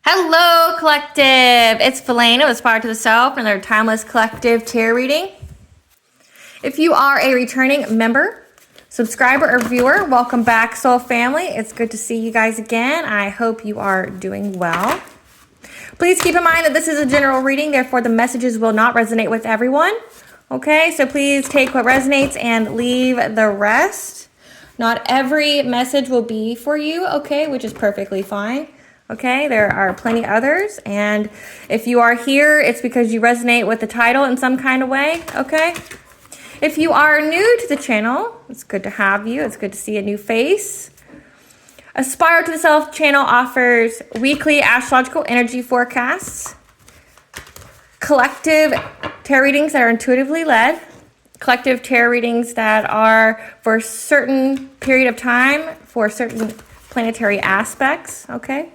Hello, collective. It's Felane of Aspire to the Self, another timeless collective tarot reading. If you are a returning member, subscriber, or viewer, welcome back, soul family. It's good to see you guys again. I hope you are doing well. Please keep in mind that this is a general reading, therefore the messages will not resonate with everyone. Okay, so please take what resonates and leave the rest. Not every message will be for you, okay, which is perfectly fine. Okay, there are plenty others, and if you are here, it's because you resonate with the title in some kind of way, okay? If you are new to the channel, it's good to have you. It's good to see a new face. Aspire to the Self channel offers weekly astrological energy forecasts, collective tarot readings that are intuitively led, collective tarot readings that are for a certain period of time, for certain planetary aspects, okay?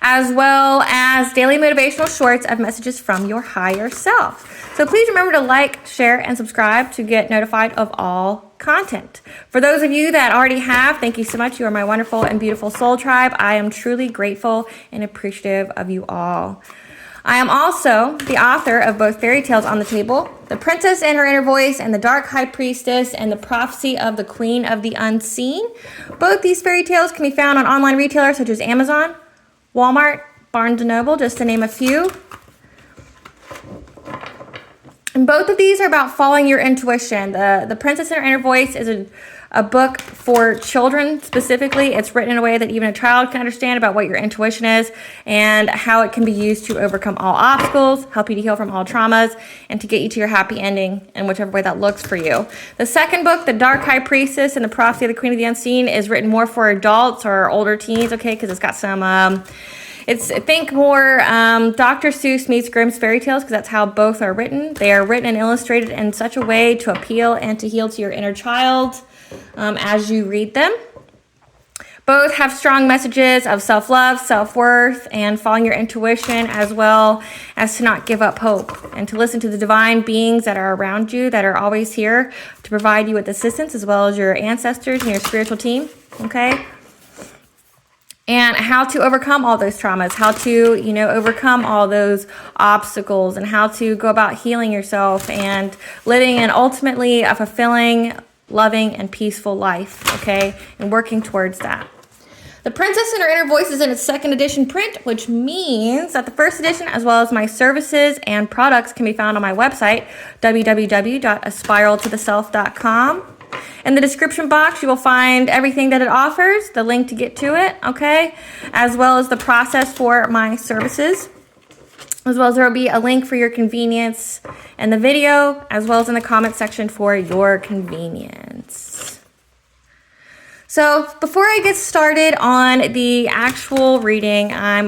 As well as daily motivational shorts of messages from your higher self. So please remember to like, share, and subscribe to get notified of all content. For those of you that already have, thank you so much. You are my wonderful and beautiful soul tribe. I am truly grateful and appreciative of you all. I am also the author of both Fairy Tales on the Table, The Princess and Her Inner Voice, and The Dark High Priestess, and The Prophecy of the Queen of the Unseen. Both these fairy tales can be found on online retailers such as Amazon, Walmart, Barnes & Noble, just to name a few. And both of these are about following your intuition. The Princess and Her Inner Voice is a book for children specifically. It's written in a way that even a child can understand about what your intuition is and how it can be used to overcome all obstacles, help you to heal from all traumas, and to get you to your happy ending in whichever way that looks for you. The second book, The Dark High Priestess and the Prophecy of the Queen of the Unseen, is written more for adults or older teens, okay, because it's got some... think more Dr. Seuss meets Grimm's fairy tales, because that's how both are written. They are written and illustrated in such a way to appeal and to heal to your inner child as you read them. Both have strong messages of self-love, self-worth, and following your intuition, as well as to not give up hope and to listen to the divine beings that are around you, that are always here to provide you with assistance, as well as your ancestors and your spiritual team, okay? And how to overcome all those traumas, how to, overcome all those obstacles, and how to go about healing yourself and living an ultimately a fulfilling, loving, and peaceful life, okay? And working towards that. The Princess and Her Inner Voice is in its second edition print, which means that the first edition, as well as my services and products, can be found on my website, www.aspiraltotheself.com. In the description box, you will find everything that it offers, the link to get to it, okay? As well as the process for my services. As well as there will be a link for your convenience in the video, as well as in the comment section for your convenience. So before I get started on the actual reading, I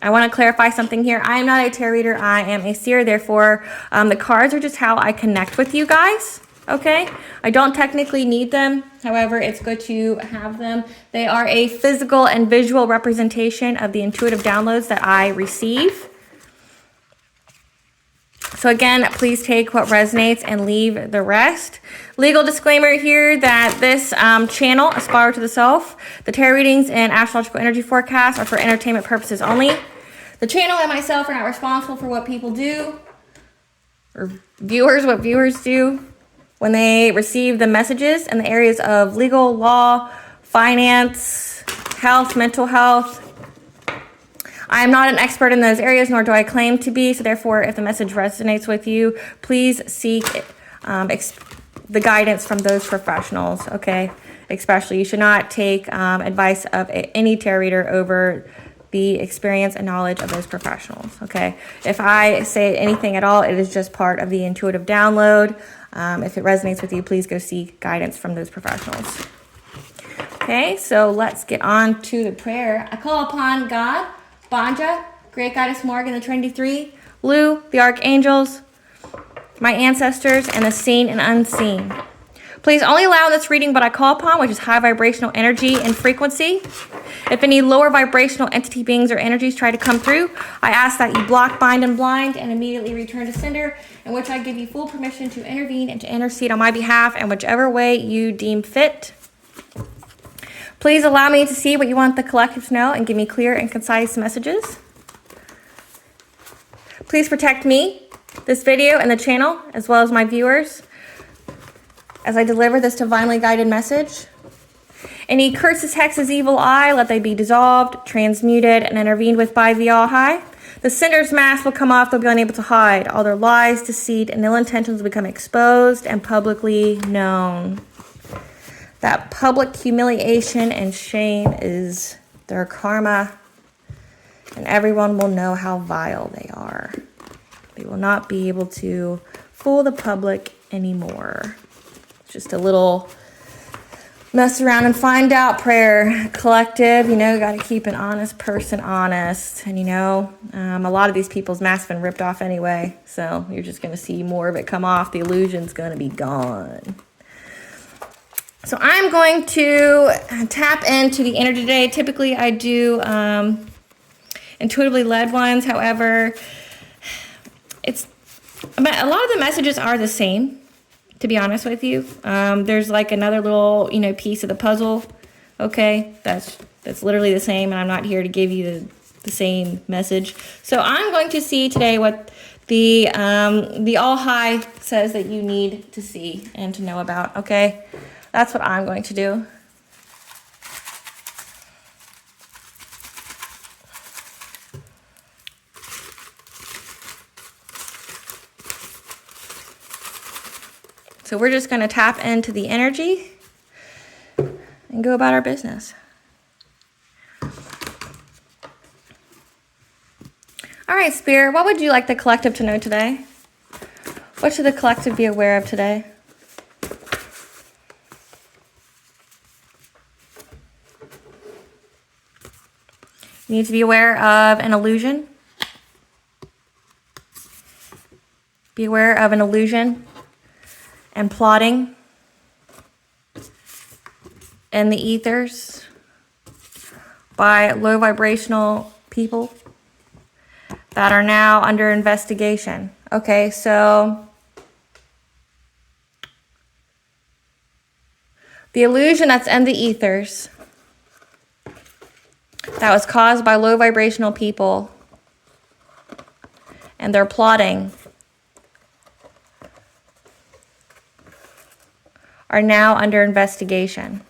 want to clarify something here. I am not a tarot reader. I am a seer. Therefore, the cards are just how I connect with you guys. Okay, I don't technically need them. However, it's good to have them. They are a physical and visual representation of the intuitive downloads that I receive. So again, please take what resonates and leave the rest. Legal disclaimer here that this channel, Aspire to the Self, the tarot readings and astrological energy forecasts are for entertainment purposes only. The channel and myself are not responsible for what people do, or what viewers do, when they receive the messages in the areas of legal, law, finance, health, mental health. I am not an expert in those areas, nor do I claim to be. So therefore, if the message resonates with you, please seek the guidance from those professionals, okay? Especially, you should not take advice of any tarot reader over the experience and knowledge of those professionals, okay? If I say anything at all, it is just part of the intuitive download. If it resonates with you, please go seek guidance from those professionals. Okay, so let's get on to the prayer. I call upon God, Banja, Great Goddess Morgan, the Trinity Three, Lu, the Archangels, my ancestors, and the seen and unseen. Please only allow in this reading what I call upon, which is high vibrational energy and frequency. If any lower vibrational entity, beings, or energies try to come through, I ask that you block, bind, and blind, and immediately return to sender, in which I give you full permission to intervene and to intercede on my behalf in whichever way you deem fit. Please allow me to see what you want the collective to know and give me clear and concise messages. Please protect me, this video, and the channel, as well as my viewers, as I deliver this divinely guided message. Any curses, hexes, evil eye, let they be dissolved, transmuted, and intervened with by the All High. The sender's mask will come off. They'll be unable to hide. All their lies, deceit, and ill intentions will become exposed and publicly known. That public humiliation and shame is their karma, and everyone will know how vile they are. They will not be able to fool the public anymore. Just a little mess around and find out prayer, collective. You know, you got to keep an honest person honest. And, you know, a lot of these people's masks been ripped off anyway. So you're just going to see more of it come off. The illusion's going to be gone. So I'm going to tap into the energy today. Typically, I do intuitively led ones. However, a lot of the messages are the same, to be honest with you. There's like another little, you know, piece of the puzzle. Okay, that's literally the same, and I'm not here to give you the same message. So I'm going to see today what the All High says that you need to see and to know about. Okay, that's what I'm going to do. So we're just going to tap into the energy and go about our business. All right, Spirit, what would you like the collective to know today? What should the collective be aware of today? You need to be aware of an illusion. Be aware of an illusion and plotting in the ethers by low vibrational people that are now under investigation. Okay, so the illusion that's in the ethers that was caused by low vibrational people and their plotting are now under investigation.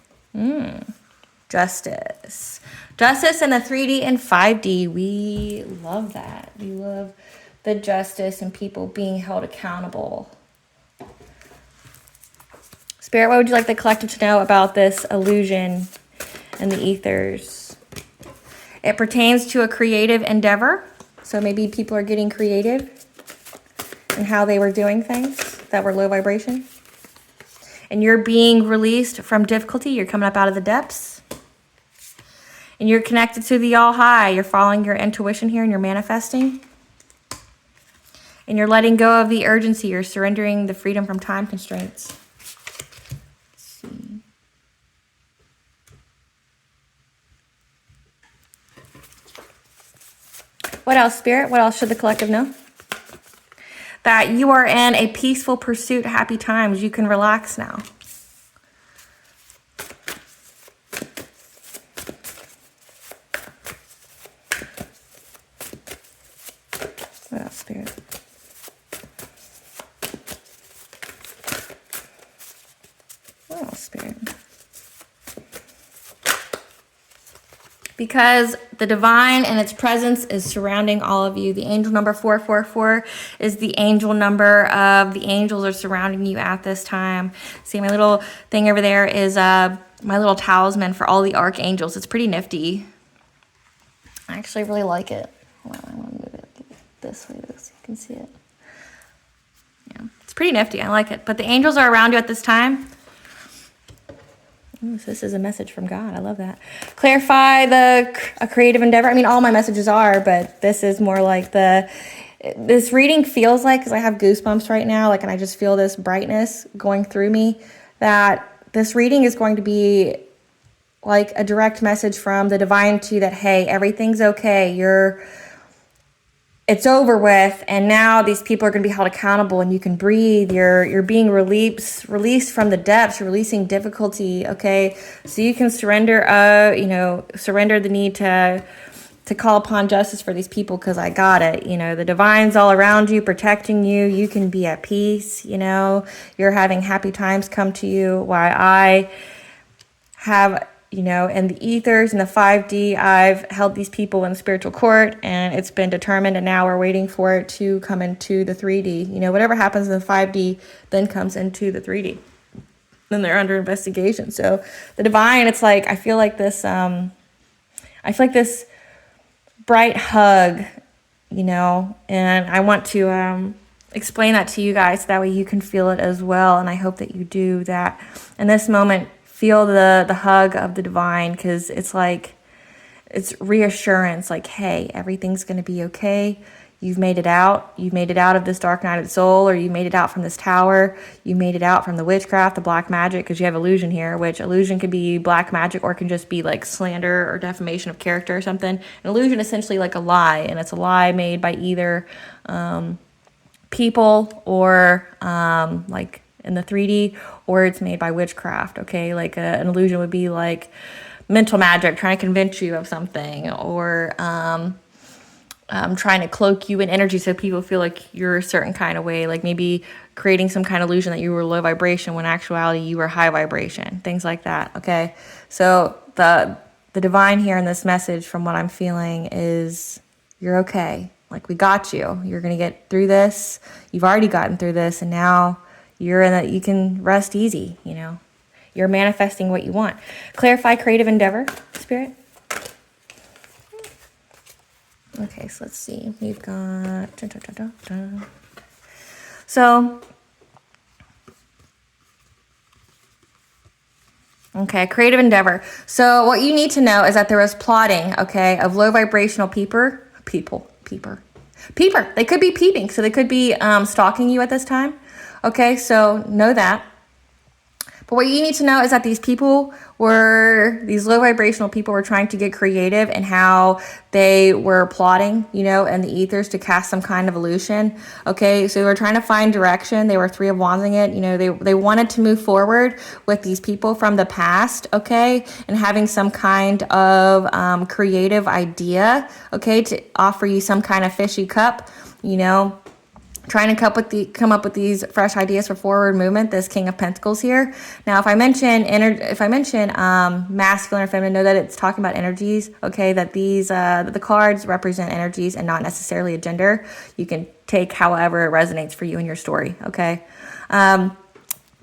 Justice. Justice in the 3D and 5D. We love that. We love the justice and people being held accountable. Spirit, what would you like the collective to know about this illusion in the ethers? It pertains to a creative endeavor. So maybe people are getting creative in how they were doing things that were low vibration. And you're being released from difficulty. You're coming up out of the depths. And you're connected to the All High. You're following your intuition here and you're manifesting. And you're letting go of the urgency. You're surrendering the freedom from time constraints. Let's see. What else, Spirit? What else should the collective know? That you are in a peaceful pursuit, happy times. You can relax now. What else, Spirit? What else, Spirit? Because the divine and its presence is surrounding all of you. The angel number 444 is the angel number of the angels are surrounding you at this time. See, my little thing over there is my little talisman for all the archangels. It's pretty nifty. I actually really like it. Well, I want to move it this way so you can see it. Yeah, it's pretty nifty. I like it. But the angels are around you at this time. Ooh, so this is a message from God. I love that. Clarify a creative endeavor. I mean, all my messages are, but this is more like this reading feels like, because I have goosebumps right now, like, and I just feel this brightness going through me, that this reading is going to be like a direct message from the divine to you that, hey, everything's okay. it's over with, and now these people are going to be held accountable, and you can breathe. You're being released from the depths. You're releasing difficulty, okay? So you can surrender, surrender the need to call upon justice for these people, because I got it. The divine's all around you, protecting you. You can be at peace. You're having happy times come to you. While I have, in the ethers, in the 5D, I've held these people in the spiritual court, and it's been determined, and now we're waiting for it to come into the 3D. Whatever happens in the 5D then comes into the 3D. Then they're under investigation. So the divine, it's like, I feel like this bright hug, and I want to explain that to you guys, so that way you can feel it as well. And I hope that you do that in this moment. Feel the hug of the divine, because it's like, it's reassurance, like, hey, everything's going to be okay. You've made it out. You've made it out of this dark night of the soul, or you made it out from this tower. You made it out from the witchcraft, the black magic, because you have illusion here, which illusion could be black magic, or it can just be like slander or defamation of character or something. An illusion is essentially like a lie, and it's a lie made by either people or like in the 3D, or it's made by witchcraft, okay? Like an illusion would be like mental magic, trying to convince you of something, or trying to cloak you in energy so people feel like you're a certain kind of way, like maybe creating some kind of illusion that you were low vibration when in actuality you were high vibration, things like that, okay? So the divine here in this message, from what I'm feeling, is you're okay. Like, we got you. You're going to get through this. You've already gotten through this, and now you're in that you can rest easy, You're manifesting what you want. Clarify creative endeavor, Spirit. Okay, so let's see. We've got... So... Okay, creative endeavor. So what you need to know is that there was plotting, okay, of low vibrational peeper. They could be peeping, so they could be stalking you at this time. Okay, so know that. But what you need to know is that these low vibrational people were trying to get creative in how they were plotting, in the ethers to cast some kind of illusion. Okay, so they were trying to find direction. They were 3 of Wandsing it. They wanted to move forward with these people from the past, okay, and having some kind of creative idea, okay, to offer you some kind of fishy cup, trying to come up with these fresh ideas for forward movement. This King of Pentacles here. Now, if I mention masculine or feminine, know that it's talking about energies. Okay, that the cards represent energies and not necessarily a gender. You can take however it resonates for you in your story. Okay.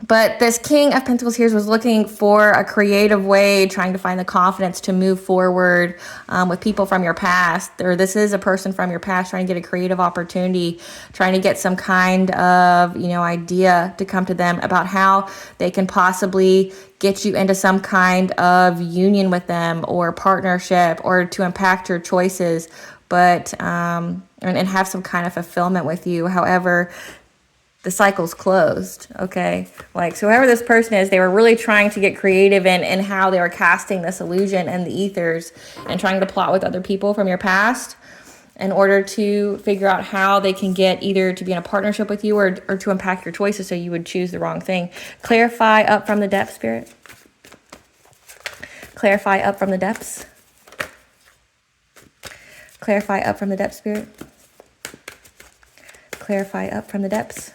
But this King of Pentacles here was looking for a creative way, trying to find the confidence to move forward with people from your past. Or this is a person from your past trying to get a creative opportunity, trying to get some kind of, idea to come to them about how they can possibly get you into some kind of union with them or partnership, or to impact your choices, but and have some kind of fulfillment with you. However, the cycle's closed, okay? Like, so whoever this person is, they were really trying to get creative in how they were casting this illusion in the ethers, and trying to plot with other people from your past in order to figure out how they can get either to be in a partnership with you, or to impact your choices so you would choose the wrong thing. Clarify up from the depths, Spirit. Clarify up from the depths. Clarify up from the depths, Spirit. Clarify up from the depths.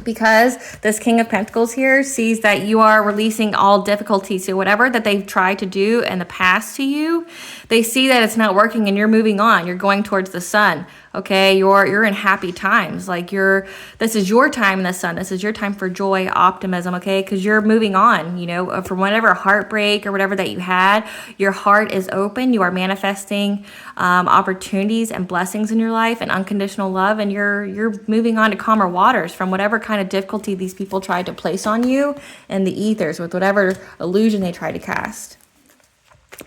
Because this King of Pentacles here sees that you are releasing all difficulty. So whatever that they've tried to do in the past to you, they see that it's not working, and you're moving on. You're going towards the sun. Okay, you're in happy times. Like, this is your time in the sun. This is your time for joy, optimism, okay? Because you're moving on, from whatever heartbreak or whatever that you had. Your heart is open. You are manifesting opportunities and blessings in your life and unconditional love, and you're moving on to calmer waters from whatever kind of difficulty these people tried to place on you in the ethers with whatever illusion they tried to cast.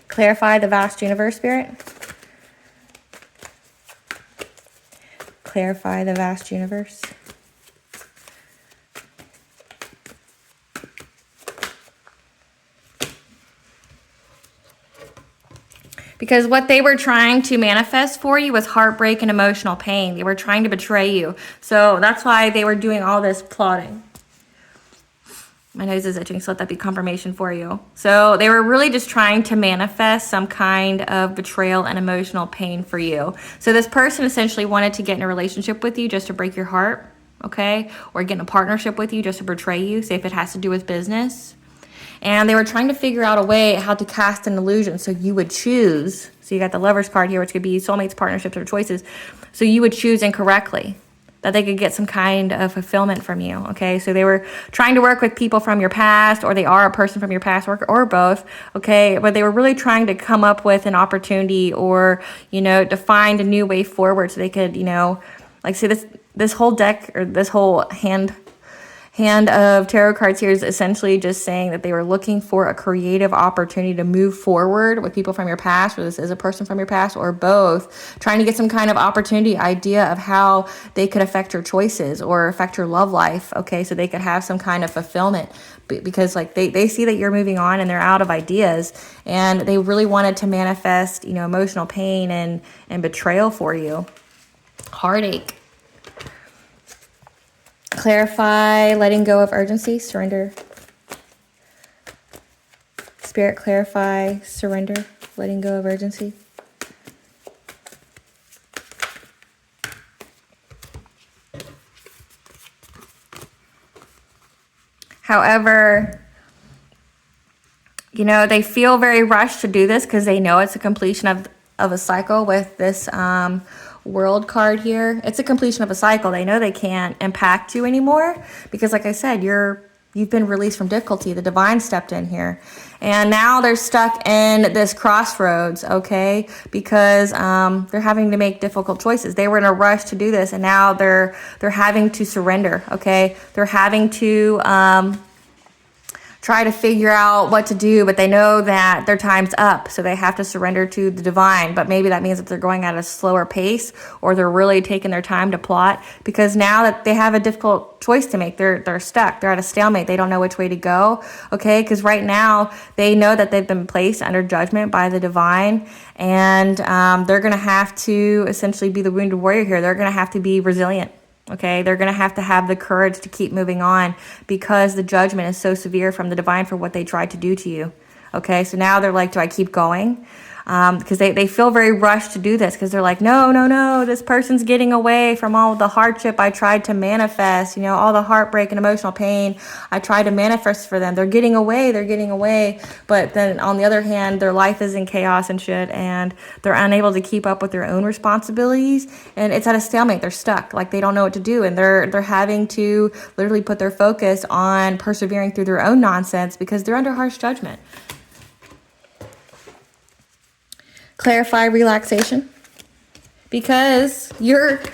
Clarify the vast universe, Spirit. Clarify the vast universe. Because what they were trying to manifest for you was heartbreak and emotional pain. They were trying to betray you. So that's why they were doing all this plotting. My nose is itching, so let that be confirmation for you. So they were really just trying to manifest some kind of betrayal and emotional pain for you. So this person essentially wanted to get in a relationship with you just to break your heart, okay? Or get in a partnership with you just to betray you, say if it has to do with business. And they were trying to figure out a way how to cast an illusion so you would choose. So you got the Lover's card here, which could be soulmates, partnerships, or choices. So you would choose incorrectly, that they could get some kind of fulfillment from you, okay? So they were trying to work with people from your past, or they are a person from your past, or both, okay? But they were really trying to come up with an opportunity, or, you know, to find a new way forward so they could, you know, like, see, this whole deck, or this whole hand of tarot cards here is essentially just saying that they were looking for a creative opportunity to move forward with people from your past, or this is a person from your past, or both, trying to get some kind of opportunity, idea of how they could affect your choices or affect your love life, okay? So they could have some kind of fulfillment, because like they see that you're moving on and they're out of ideas, and they really wanted to manifest, you know, emotional pain and betrayal for you. Heartache. Clarify, letting go of urgency, surrender. Spirit, clarify, surrender, letting go of urgency. However, you know, they feel very rushed to do this because they know it's a completion of a cycle with this World card here. It's a completion of a cycle. They know they can't impact you anymore because, like I said, you've been released from difficulty. The divine stepped in here, and now they're stuck in this crossroads, okay? Because they're having to make difficult choices. They were in a rush to do this, and now they're having to surrender, okay? They're having to try to figure out what to do, but they know that their time's up, so they have to surrender to the divine. But maybe that means that they're going at a slower pace, or they're really taking their time to plot, because now that they have a difficult choice to make, they're stuck. They're at a stalemate. They don't know which way to go, okay? Because right now they know that they've been placed under judgment by the divine, and they're going to have to essentially be the wounded warrior here. They're going to have to be resilient. Okay, they're going to have the courage to keep moving on because the judgment is so severe from the divine for what they tried to do to you. Okay, so now they're like, do I keep going? Because they feel very rushed to do this because they're like, no, this person's getting away from all the hardship I tried to manifest, you know, all the heartbreak and emotional pain I tried to manifest for them. They're getting away. But then on the other hand, their life is in chaos and shit, and they're unable to keep up with their own responsibilities, and it's at a stalemate. They're stuck, like they don't know what to do, and they're having to literally put their focus on persevering through their own nonsense because they're under harsh judgment. Clarify, relaxation, because like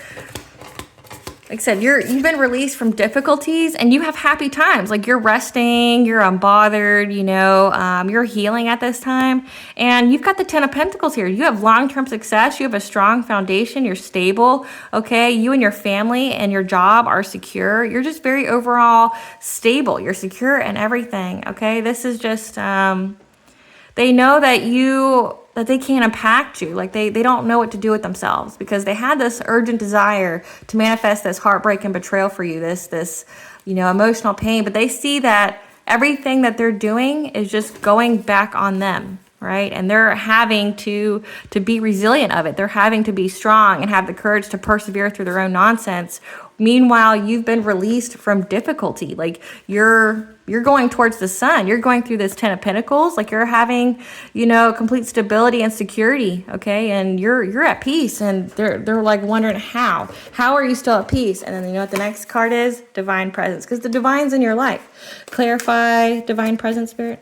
I said, you've been released from difficulties and you have happy times. Like you're resting, you're unbothered, you know, you're healing at this time, and you've got the 10 of Pentacles here. You have long-term success. You have a strong foundation. You're stable. Okay. You and your family and your job are secure. You're just very overall stable. You're secure and everything. Okay. This is just, they know that they can't impact you. Like they don't know what to do with themselves because they had this urgent desire to manifest this heartbreak and betrayal for you, this, you know, emotional pain, but they see that everything that they're doing is just going back on them, right? And they're having to be resilient of it. They're having to be strong and have the courage to persevere through their own nonsense. Meanwhile, you've been released from difficulty. Like you're going towards the sun. You're going through this 10 of Pentacles. Like you're having, you know, complete stability and security. Okay. And you're at peace, and they're like wondering how are you still at peace? And then you know what the next card is? Divine presence. Because the divine's in your life. Clarify, divine presence, spirit.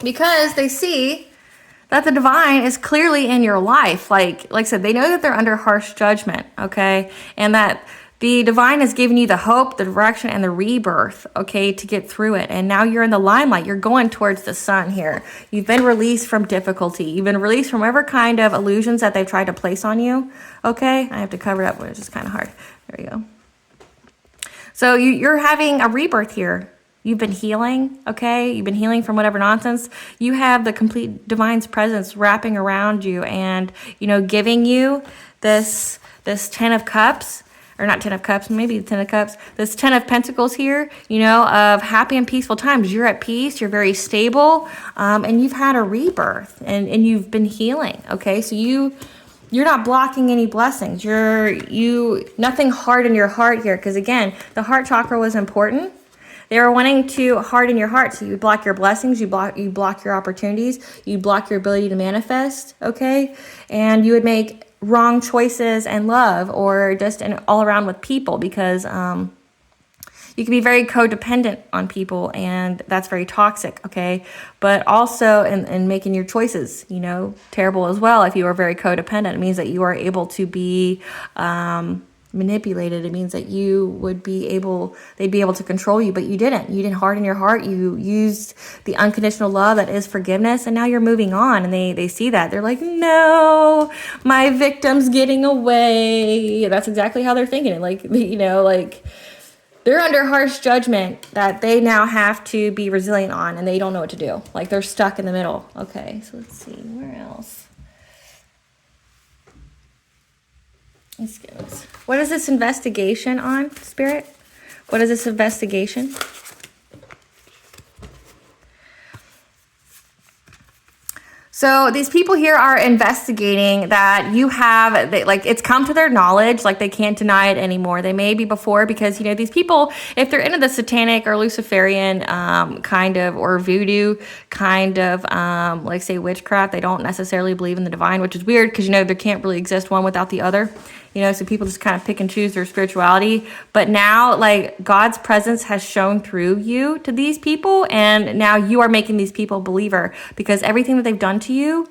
Because they see that the divine is clearly in your life. Like I said, they know that they're under harsh judgment, okay? And that the divine has given you the hope, the direction, and the rebirth, okay, to get through it. And now you're in the limelight. You're going towards the sun here. You've been released from difficulty. You've been released from whatever kind of illusions that they've tried to place on you, okay? I have to cover it up, which is kind of hard. There we go. So you're having a rebirth here. You've been healing, okay? You've been healing from whatever nonsense. You have the complete divine's presence wrapping around you and, you know, giving you this 10 of cups, or not 10 of cups, maybe 10 of cups, this 10 of pentacles here, you know, of happy and peaceful times. You're at peace, you're very stable, and you've had a rebirth and you've been healing, okay? So you're not blocking any blessings. Nothing hard in your heart here, because again, the heart chakra was important. They were wanting to harden your heart, so you block your blessings, you block your opportunities, you block your ability to manifest, okay? And you would make wrong choices in love or just all around with people, because you can be very codependent on people, and that's very toxic, okay? But also in making your choices, you know, terrible as well. If you are very codependent, it means that you are able to be manipulated. It means that they'd be able to control you, but you didn't harden your heart. You used the unconditional love that is forgiveness, and now you're moving on, and they see that. They're like, no, my victim's getting away. That's exactly how they're thinking. Like, you know, like they're under harsh judgment that they now have to be resilient on, and they don't know what to do. Like, they're stuck in the middle. Okay, so let's see, where else? Let's get this. What is this investigation on, Spirit? What is this investigation? So these people here are investigating that you have, it's come to their knowledge, like they can't deny it anymore. They may be before, because, you know, these people, if they're into the satanic or Luciferian kind of, or voodoo kind of, like say witchcraft, they don't necessarily believe in the divine, which is weird, because, you know, there can't really exist one without the other. You know, so people just kind of pick and choose their spirituality. But now, like, God's presence has shown through you to these people, and now you are making these people a believer, because everything that they've done to you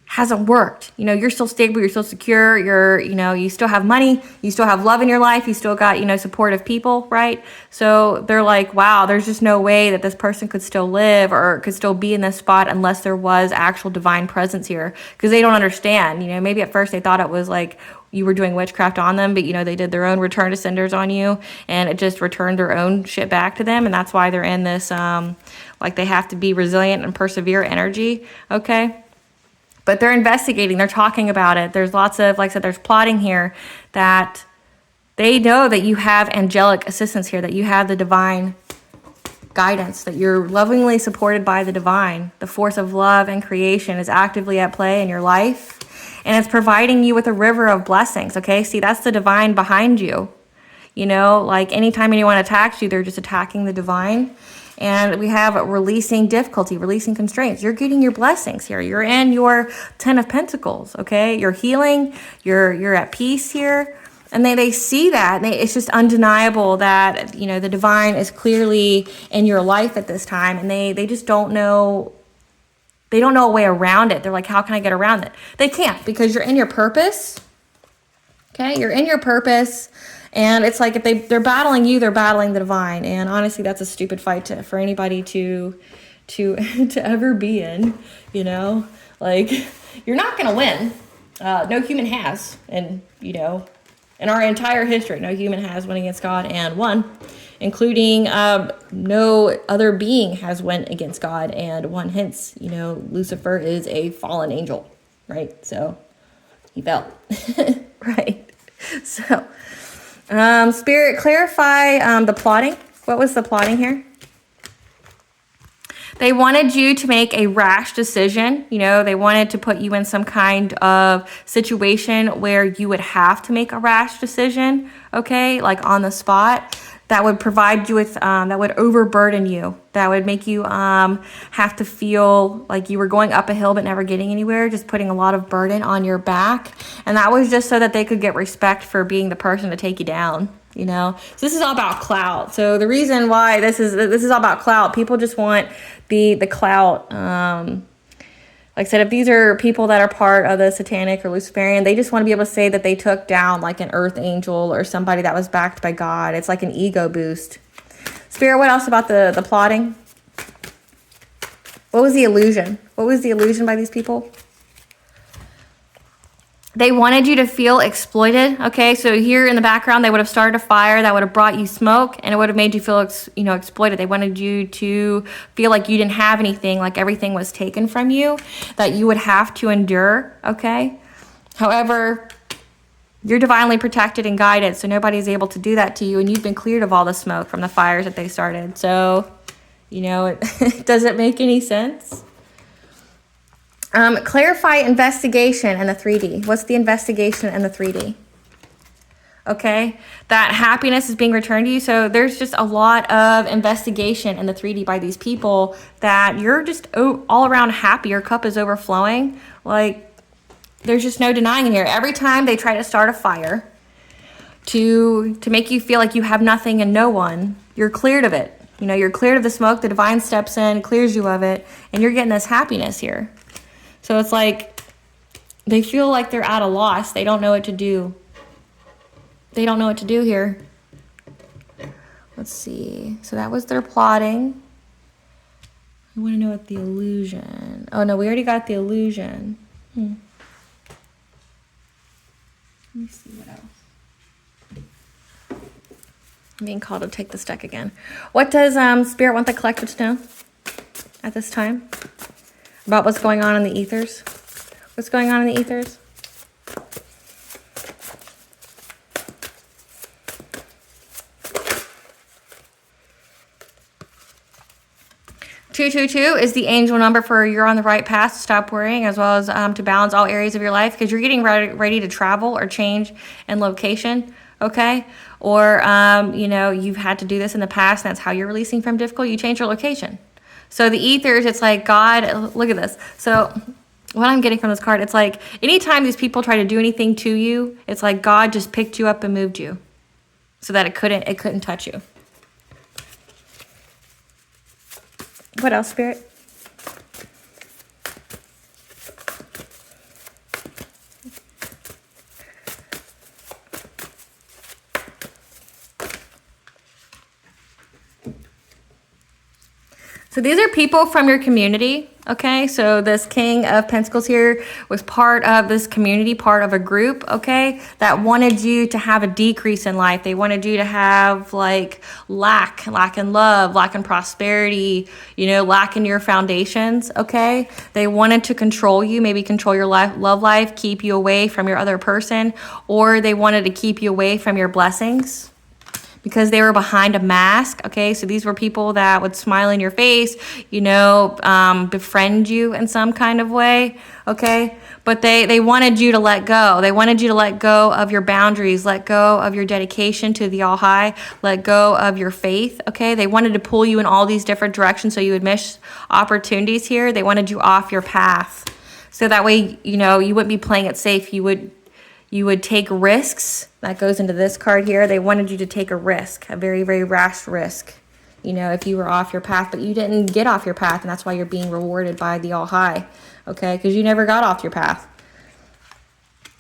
hasn't worked. You know, you're still stable, you're still secure, you still have money, you still have love in your life, you still got, you know, supportive people, right? So they're like, wow, there's just no way that this person could still live or could still be in this spot unless there was actual divine presence here, because they don't understand. You know, maybe at first they thought it was like you were doing witchcraft on them, but, you know, they did their own return to senders on you, and it just returned their own shit back to them, and that's why they're in this, like, they have to be resilient and persevere energy, okay? But they're investigating, they're talking about it. There's lots of, like I said, there's plotting here, that they know that you have angelic assistance here, that you have the divine guidance, that you're lovingly supported by the divine. The force of love and creation is actively at play in your life, and it's providing you with a river of blessings, okay? See, that's the divine behind you. You know, like anytime anyone attacks you, they're just attacking the divine. And we have releasing difficulty, releasing constraints. You're getting your blessings here. You're in your 10 of Pentacles, okay? You're healing. You're at peace here. And they see that. And it's just undeniable that, you know, the divine is clearly in your life at this time. And they just don't know. They don't know a way around it. They're like, how can I get around it? They can't, because you're in your purpose, okay? You're in your purpose. And it's like if they're battling you, they're battling the divine. And honestly, that's a stupid fight for anybody to ever be in, you know? Like, you're not going to win. No human has. And, you know, in our entire history, no human has went against God and won, including no other being has went against God and won. Hence, you know, Lucifer is a fallen angel, right? So he fell, right? So... Spirit, clarify the plotting. What was the plotting here? They wanted you to make a rash decision. You know, they wanted to put you in some kind of situation where you would have to make a rash decision, okay? Like on the spot. That would provide you with, that would overburden you. That would make you have to feel like you were going up a hill but never getting anywhere, just putting a lot of burden on your back. And that was just so that they could get respect for being the person to take you down, you know? So this is all about clout. So the reason why this is all about clout, people just want the clout. Like I said, if these are people that are part of the satanic or Luciferian, they just want to be able to say that they took down like an earth angel or somebody that was backed by God. It's like an ego boost. Spirit, what else about the plotting? What was the illusion? What was the illusion by these people? They wanted you to feel exploited, okay? So here in the background, they would have started a fire that would have brought you smoke, and it would have made you feel, exploited. They wanted you to feel like you didn't have anything, like everything was taken from you, that you would have to endure, okay? However, you're divinely protected and guided, so nobody's able to do that to you, and you've been cleared of all the smoke from the fires that they started. So, it doesn't make any sense. Clarify investigation in the 3D. What's the investigation in the 3D? Okay, that happiness is being returned to you. So there's just a lot of investigation in the 3D by these people that you're just all around happy. Your cup is overflowing. Like, there's just no denying it here. Every time they try to start a fire to make you feel like you have nothing and no one, you're cleared of it. You're cleared of the smoke. The divine steps in, clears you of it, and you're getting this happiness here. So it's like they feel like they're at a loss. They don't know what to do. They don't know what to do here. Let's see. So that was their plotting. I want to know what the illusion. Oh, no, we already got the illusion. Let me see what else. I'm being called to take this deck again. What does Spirit want the collective to know at this time? About what's going on in the ethers? What's going on in the ethers? Two is the angel number for you're on the right path to stop worrying, as well as to balance all areas of your life, because you're getting ready to travel or change in location, okay? Or, you've had to do this in the past, and that's how you're releasing from difficulty. You change your location. So the ethers, it's like God, look at this. So what I'm getting from this card, it's like anytime these people try to do anything to you, it's like God just picked you up and moved you so that it couldn't touch you. What else, Spirit? So these are people from your community, okay? So this King of Pentacles here was part of this community, part of a group, okay? That wanted you to have a decrease in life. They wanted you to have like lack in love, lack in prosperity, lack in your foundations, okay? They wanted to control you, maybe control your love life, keep you away from your other person, or they wanted to keep you away from your blessings, because they were behind a mask, okay? So these were people that would smile in your face, befriend you in some kind of way, okay? But they wanted you to let go. They wanted you to let go of your boundaries, let go of your dedication to the All High, let go of your faith, okay? They wanted to pull you in all these different directions so you would miss opportunities here. They wanted you off your path. So that way, you wouldn't be playing it safe. You would take risks. That goes into this card here. They wanted you to take a risk, a very, very rash risk, if you were off your path, but you didn't get off your path, and that's why you're being rewarded by the All High, okay? Because you never got off your path.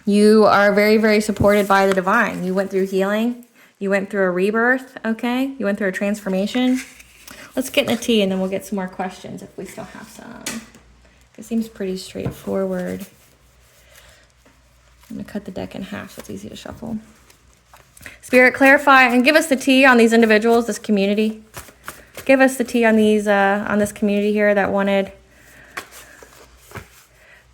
You are very, very supported by the divine. You went through healing. You went through a rebirth, okay? You went through a transformation. Let's get in the tea, and then we'll get some more questions if we still have some. It seems pretty straightforward. I'm going to cut the deck in half so it's easy to shuffle. Spirit, clarify and give us the tea on these individuals, this community. Give us the tea on these, on this community here that wanted.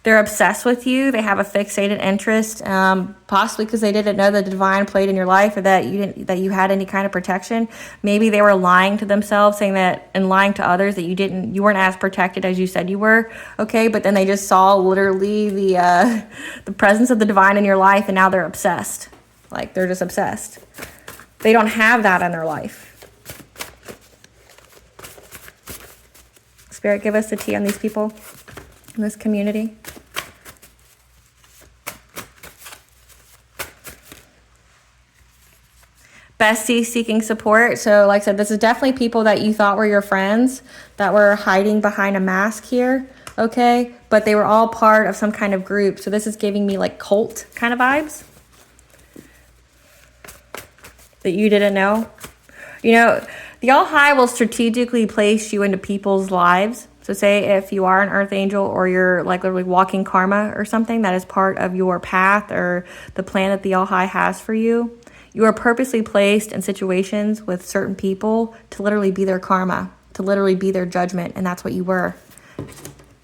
They're obsessed with you. They have a fixated interest, possibly because they didn't know that the divine played in your life, or that you had any kind of protection. Maybe they were lying to themselves, saying that, and lying to others, that you weren't as protected as you said you were. Okay, but then they just saw literally the presence of the divine in your life, and now they're obsessed. Like, they're just obsessed. They don't have that in their life. Spirit, give us the tea on these people in this community. Besties seeking support. So like I said, this is definitely people that you thought were your friends that were hiding behind a mask here, okay? But they were all part of some kind of group. So this is giving me like cult kind of vibes that you didn't know. The All High will strategically place you into people's lives. So say if you are an earth angel or you're like literally walking karma or something, that is part of your path or the plan that the All High has for you. You are purposely placed in situations with certain people to literally be their karma, to literally be their judgment, and that's what you were.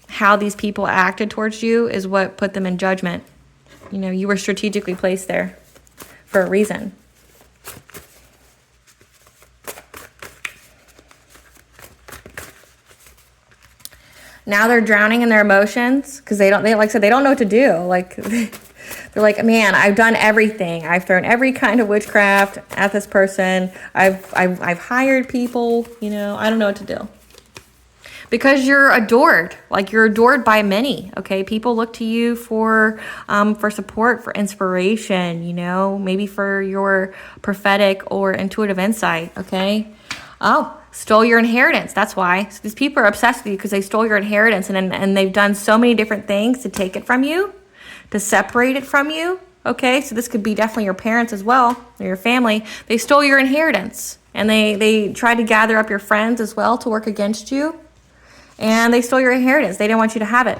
How these people acted towards you is what put them in judgment. You know, you were strategically placed there for a reason. Now they're drowning in their emotions because they like I said, they don't know what to do. Like they're like, man, I've done everything. I've thrown every kind of witchcraft at this person. I've hired people, you know, I don't know what to do. Because you're adored, like you're adored by many, okay? People look to you for support, for inspiration, you know, maybe for your prophetic or intuitive insight, okay? Oh, stole your inheritance, that's why. So these people are obsessed with you because they stole your inheritance and they've done so many different things to take it from you, to separate it from you, okay? So this could be definitely your parents as well, or your family. They stole your inheritance and they tried to gather up your friends as well to work against you. And they stole your inheritance. They didn't want you to have it.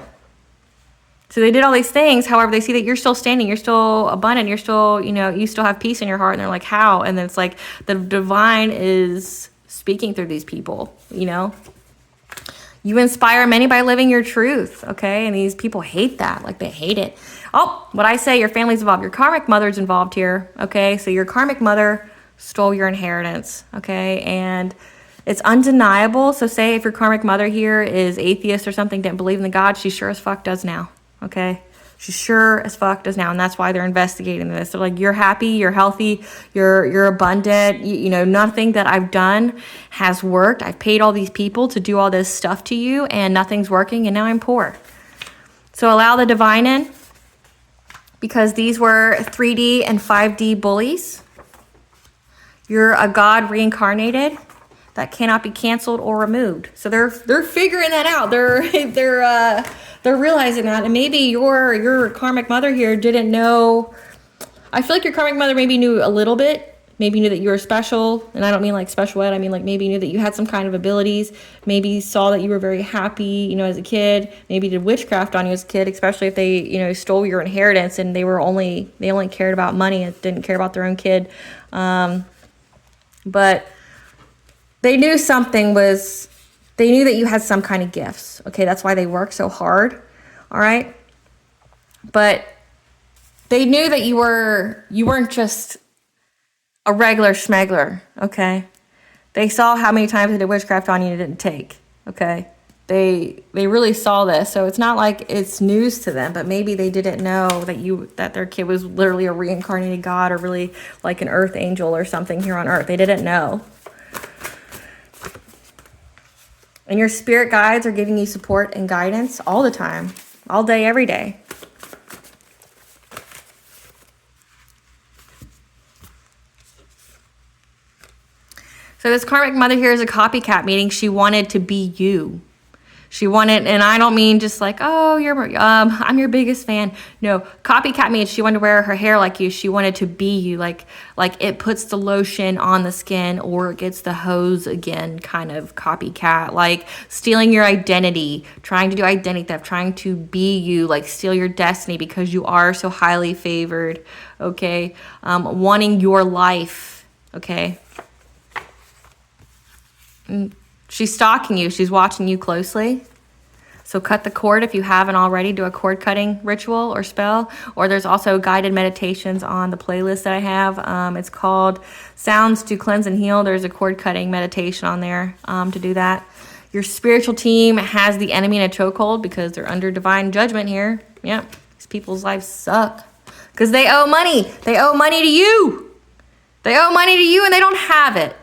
So they did all these things. However, they see that you're still standing. You're still abundant. You're still, you know, you still have peace in your heart. And they're like, how? And then it's like the divine is speaking through these people, you know. You inspire many by living your truth, okay? And these people hate that. Like, they hate it. Oh, what I say, your family's involved. Your karmic mother's involved here, okay? So your karmic mother stole your inheritance, okay? And it's undeniable. So say if your karmic mother here is atheist or something, didn't believe in the God, she sure as fuck does now, okay? She sure as fuck does now, and that's why they're investigating this. They're like, you're happy, you're healthy, you're abundant, you know, nothing that I've done has worked. I've paid all these people to do all this stuff to you, and nothing's working, and now I'm poor. So allow the divine in, because these were 3D and 5D bullies. You're a God reincarnated that cannot be canceled or removed. So they're figuring that out. They're realizing that, and maybe your karmic mother here didn't know. I feel like your karmic mother maybe knew a little bit. Maybe knew that you were special, and I don't mean like special ed. I mean like maybe knew that you had some kind of abilities. Maybe saw that you were very happy, you know, as a kid. Maybe did witchcraft on you as a kid, especially if they, you know, stole your inheritance and they only cared about money and didn't care about their own kid. But they knew they knew that you had some kind of gifts. Okay, that's why they worked so hard. All right. But they knew that you weren't just a regular schmegler. Okay. They saw how many times they did witchcraft on you and it didn't take. Okay. They really saw this. So it's not like it's news to them, but maybe they didn't know that their kid was literally a reincarnated God or really like an earth angel or something here on earth. They didn't know. And your spirit guides are giving you support and guidance all the time, all day, every day. So this karmic mother here is a copycat, meaning she wanted to be you. She wanted, and I don't mean just like, oh, I'm your biggest fan. No, copycat means she wanted to wear her hair like you. She wanted to be you, like it puts the lotion on the skin or it gets the hose again, kind of copycat, like stealing your identity, trying to do identity theft, trying to be you, like steal your destiny because you are so highly favored, okay? Wanting your life, okay? She's stalking you. She's watching you closely. So cut the cord if you haven't already. Do a cord cutting ritual or spell. Or there's also guided meditations on the playlist that I have. It's called Sounds to Cleanse and Heal. There's a cord cutting meditation on there to do that. Your spiritual team has the enemy in a chokehold because they're under divine judgment here. Yep. These people's lives suck. Because they owe money. They owe money to you. They owe money to you and they don't have it.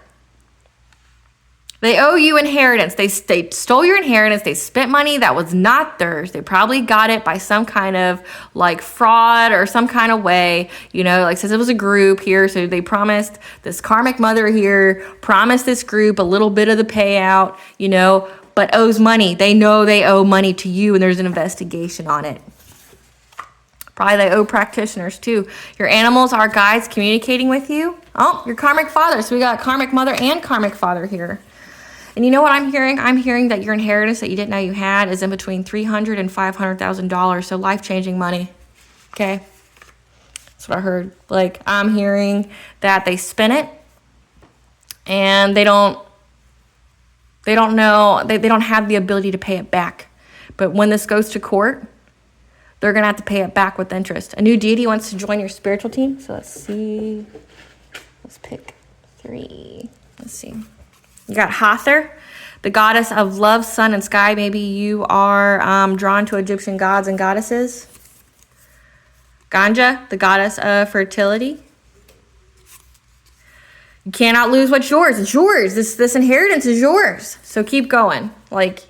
They owe you inheritance. They stole your inheritance. They spent money that was not theirs. They probably got it by some kind of like fraud or some kind of way, you know, like says it was a group here. So they promised this karmic mother here, promised this group a little bit of the payout, you know, but owes money. They know they owe money to you and there's an investigation on it. Probably they owe practitioners too. Your animals are guides communicating with you. Oh, your karmic father. So we got karmic mother and karmic father here. And you know what I'm hearing? I'm hearing that your inheritance that you didn't know you had is in between $300,000 and $500,000. So life-changing money. Okay. That's what I heard. Like, I'm hearing that they spin it and they don't know, they don't have the ability to pay it back. But when this goes to court, they're going to have to pay it back with interest. A new deity wants to join your spiritual team. So let's see. Let's pick 3. Let's see. You got Hathor, the goddess of love, sun, and sky. Maybe you are drawn to Egyptian gods and goddesses. Ganja, the goddess of fertility. You cannot lose what's yours. It's yours. This inheritance is yours. So keep going. Like,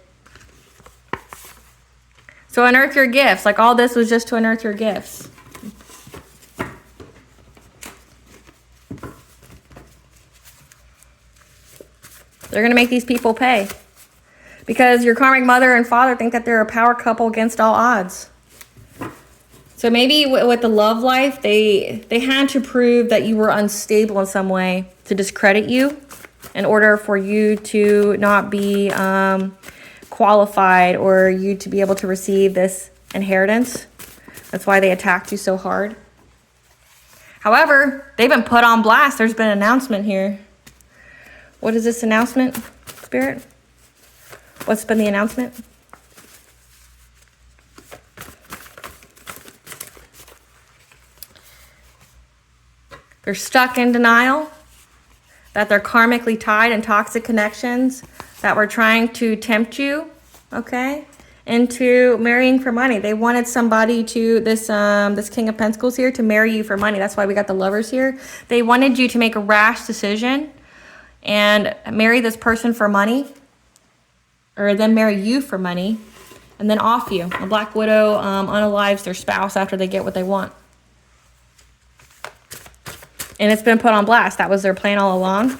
so unearth your gifts. Like, all this was just to unearth your gifts. They're going to make these people pay. Because your karmic mother and father think that they're a power couple against all odds. So maybe with the love life, they had to prove that you were unstable in some way to discredit you in order for you to not be qualified or you to be able to receive this inheritance. That's why they attacked you so hard. However, they've been put on blast. There's been an announcement here. What is this announcement, Spirit? What's been the announcement? They're stuck in denial, that they're karmically tied in toxic connections that were trying to tempt you, okay, into marrying for money. They wanted somebody to, this King of Pentacles here, to marry you for money. That's why we got the Lovers here. They wanted you to make a rash decision and marry this person for money, or then marry you for money, and then off you. A Black Widow unalives their spouse after they get what they want. And it's been put on blast. That was their plan all along.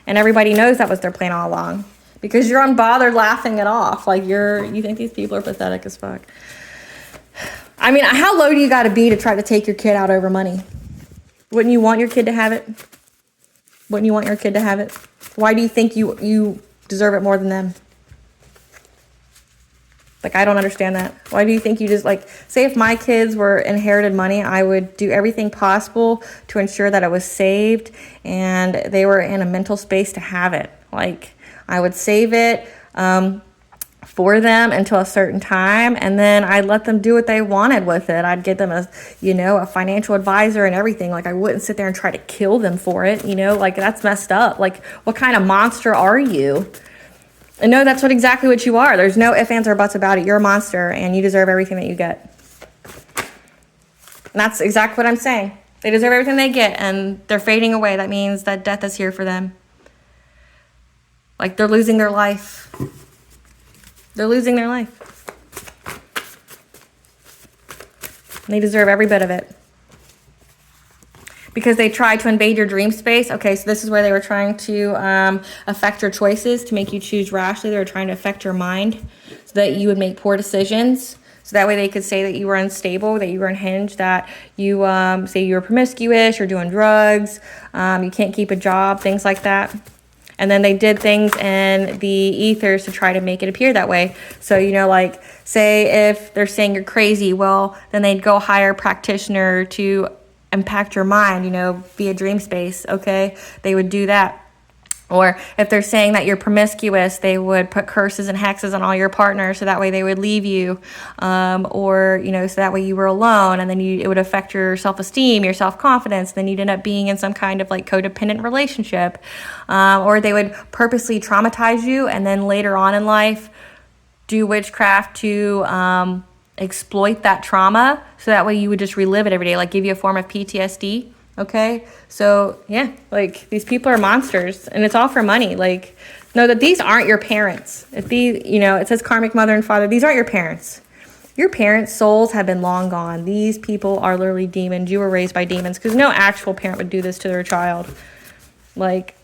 And everybody knows that was their plan all along. Because you're unbothered laughing it off. Like, you think these people are pathetic as fuck. I mean, how low do you got to be to try to take your kid out over money? Wouldn't you want your kid to have it? Wouldn't you want your kid to have it? Why do you think you deserve it more than them? Like, I don't understand that. Why do you think you just, like, say if my kids were inherited money, I would do everything possible to ensure that it was saved and they were in a mental space to have it. Like, I would save it for them until a certain time, and then I'd let them do what they wanted with it. I'd get them a financial advisor and everything. Like, I wouldn't sit there and try to kill them for it, like, that's messed up. Like, what kind of monster are you? And no, that's exactly what you are. There's no ifs, ands, or buts about it. You're a monster, and you deserve everything that you get. And that's exactly what I'm saying. They deserve everything they get, and they're fading away. That means that death is here for them. Like, they're losing their life. They're losing their life. And they deserve every bit of it. Because they tried to invade your dream space. Okay, so this is where they were trying to affect your choices, to make you choose rashly. They were trying to affect your mind so that you would make poor decisions. So that way they could say that you were unstable, that you were unhinged, that you say you were promiscuous, you're doing drugs, you can't keep a job, things like that. And then they did things in the ethers to try to make it appear that way. So, like, say if they're saying you're crazy, well, then they'd go hire a practitioner to impact your mind, via dream space, okay? They would do that. Or if they're saying that you're promiscuous, they would put curses and hexes on all your partners so that way they would leave you. Or so that way you were alone, and then it would affect your self-esteem, your self-confidence. Then you'd end up being in some kind of like codependent relationship. Or they would purposely traumatize you and then later on in life do witchcraft to exploit that trauma so that way you would just relive it every day, like give you a form of PTSD. Okay, so yeah, like these people are monsters, and it's all for money. Like, know that these aren't your parents. If these, it says karmic mother and father, these aren't your parents. Your parents' souls have been long gone. These people are literally demons. You were raised by demons, because no actual parent would do this to their child. Like,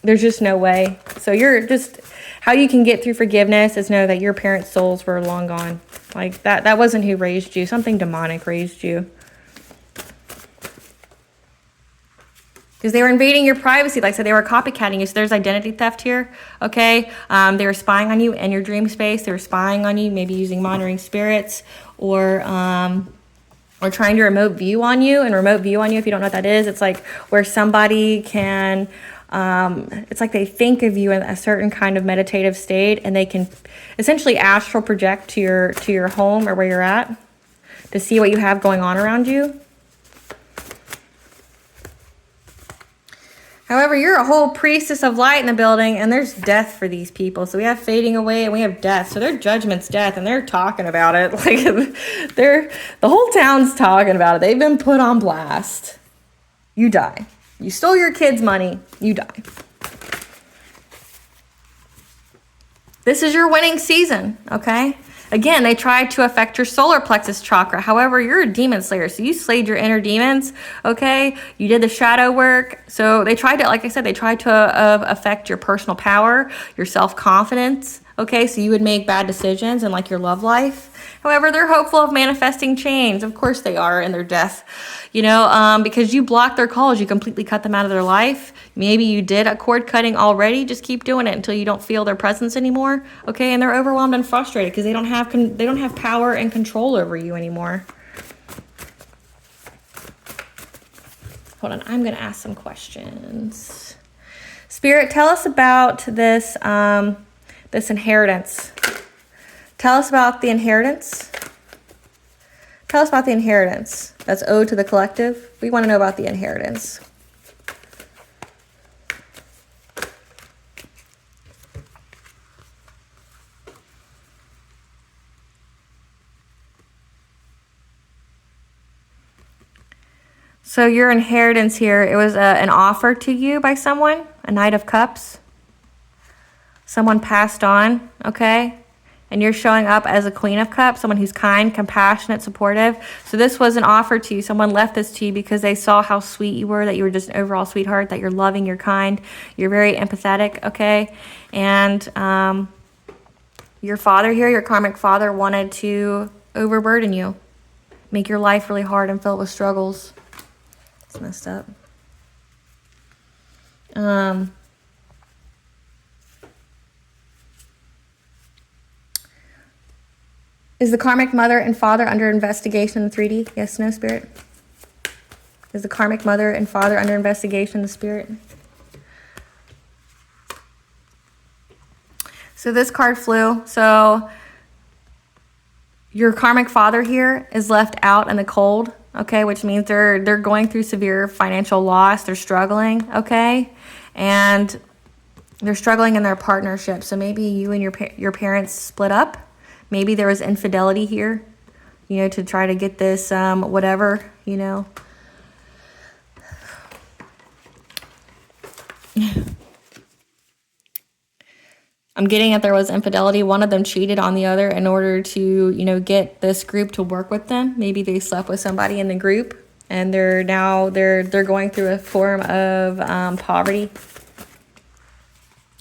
there's just no way. So how you can get through forgiveness is know that your parents' souls were long gone. Like, that wasn't who raised you. Something demonic raised you. Because they were invading your privacy. Like I said, they were copycatting you. So there's identity theft here, okay? They were spying on you in your dream space. They were spying on you, maybe using monitoring spirits or trying to remote view on you. And remote view on you, if you don't know what that is, it's like where somebody can, it's like they think of you in a certain kind of meditative state, and they can essentially astral project to your home or where you're at to see what you have going on around you. However, you're a whole priestess of light in the building, and there's death for these people. So we have fading away and we have death. So their judgment's death, and they're talking about it. Like the whole town's talking about it. They've been put on blast. You die. You stole your kids' money. You die. This is your winning season, okay? Again, they tried to affect your solar plexus chakra. However, you're a demon slayer, so you slayed your inner demons, okay? You did the shadow work. So they tried to, like I said, they tried to affect your personal power, your self-confidence, okay? So you would make bad decisions and like your love life. However, they're hopeful of manifesting change. Of course they are in their death, because you blocked their calls. You completely cut them out of their life. Maybe you did a cord cutting already. Just keep doing it until you don't feel their presence anymore, okay? And they're overwhelmed and frustrated because they don't have power and control over you anymore. Hold on, I'm going to ask some questions. Spirit, tell us about this inheritance. Tell us about the inheritance. Tell us about the inheritance that's owed to the collective. We want to know about the inheritance. So your inheritance here, it was an offer to you by someone, a Knight of Cups. Someone passed on, okay? And you're showing up as a Queen of Cups, someone who's kind, compassionate, supportive. So this was an offer to you. Someone left this to you because they saw how sweet you were, that you were just an overall sweetheart, that you're loving, you're kind, you're very empathetic, okay? And your father here, your karmic father, wanted to overburden you, make your life really hard and fill it with struggles. It's messed up. Is the karmic mother and father under investigation in the 3D? Yes, no, Spirit? Is the karmic mother and father under investigation in the Spirit? So this card flew. So your karmic father here is left out in the cold, okay, which means they're going through severe financial loss. They're struggling, okay? And they're struggling in their partnership. So maybe you and your parents split up. Maybe there was infidelity here, to try to get this, whatever, I'm getting that there was infidelity. One of them cheated on the other in order to, get this group to work with them. Maybe they slept with somebody in the group, and they're going through a form of poverty.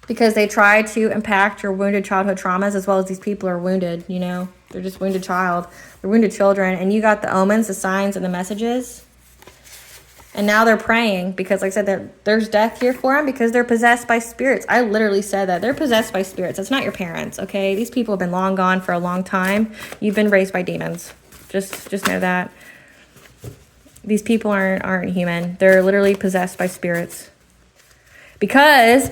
Because they try to impact your wounded childhood traumas, as well as these people are wounded, They're just wounded They're wounded children. And you got the omens, the signs, and the messages. And now they're praying because, like I said, there's death here for them because they're possessed by spirits. I literally said that. They're possessed by spirits. That's not your parents, okay? These people have been long gone for a long time. You've been raised by demons. Just know that. These people aren't human. They're literally possessed by spirits. Because